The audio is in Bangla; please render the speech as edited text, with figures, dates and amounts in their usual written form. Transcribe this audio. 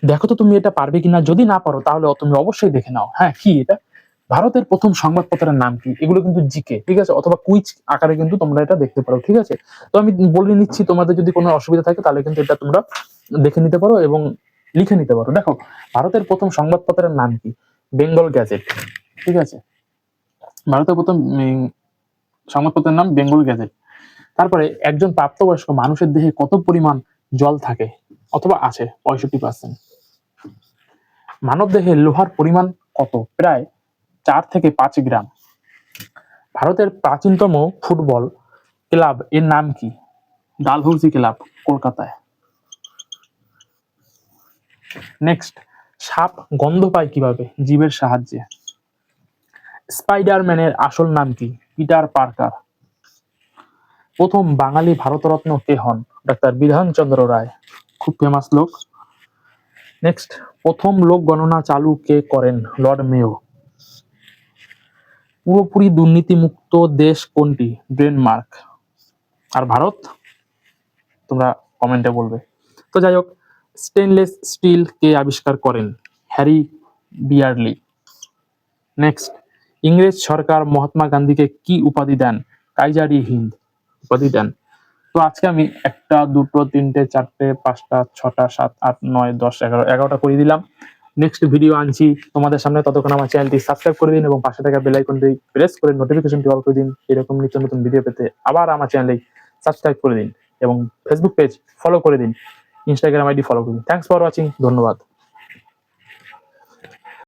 দেখো তো তুমি এটা পারবে কিনা, যদি না পারো তাহলে তুমি অবশ্যই দেখে নাও। হ্যাঁ, কি এটা? ভারতের প্রথম সংবাদপত্রের নাম কি? এগুলো কিন্তু জিকে, ঠিক আছে, অথবা কুইজ আকারে কিন্তু তোমরা এটা দেখতে পারো, ঠিক আছে। তো আমি বলে নিচ্ছি, তোমাদের যদি কোনো অসুবিধা থাকে তাহলে কিন্তু এটা তোমরা দেখে নিতে পারো এবং লিখে নিতে পারো। দেখো, ভারতের প্রথম সংবাদপত্রের নাম কি? বেঙ্গল গ্যাজেট, ঠিক আছে। ভারতের প্রথম সংবাদপত্রের নাম বেঙ্গল গ্যাজেট। তারপরে, একজন প্রাপ্তবয়স্ক মানুষের দেহে কত পরিমাণ জল থাকে অথবা আছে? 65%। মানব দেহে লোহার পরিমাণ কত? প্রায় 4 থেকে 5 গ্রাম। ভারতের প্রাচীনতম ফুটবল ক্লাব এর নাম কি? ডালহৌসি ক্লাব, কলকাতায়। নেক্সট, সাপ গন্ধ পায় কিভাবে? জীবের সাহায্যে। স্পাইডারম্যানের আসল নাম কি? Peter Parker. প্রথম বাঙালি ভারতরত্ন কে হন? ডাক্তার বিধানচন্দ্র রায়, খুব ফেমাস লোক। নেক্সট, প্রথম লোক গণনা চালু কে করেন? Lord Mayo. পুরোপুরি দুর্নীতিমুক্ত দেশ কোনটি? ডেনমার্ক। আর ভারত? তোমরা কমেন্টে বলবে। তো যাই হোক, স্টেনলেস স্টিল কে আবিষ্কার করেন? Harry barely. নেক্সট, ইংরেজ সরকার মহাত্মা গান্ধীকে কি উপাধি দেন? কাইজার ই হিন্দ উপাধি দেন। তো আজকে আমি 1, 2, 3, 4, 5, 6, 7, 8, 9, 10, 11টা করে দিলাম। নেক্সট ভিডিও আনছি তোমাদের সামনে, ততক্ষণ আমার চ্যানেলটি সাবস্ক্রাইব করে দিন এবং পাশে থাকা বেল আইকনটি প্রেস করে নোটিফিকেশনটি অল করে দিন। এরকম নিত্য নতুন ভিডিও পেতে আবার আমার চ্যানেলটি সাবস্ক্রাইব করে দিন এবং ফেসবুক পেজ ফলো করে দিন, ইনস্টাগ্রাম আইডি ফলো করে দিন। থ্যাংকস ফর ওয়াচিং, ধন্যবাদ।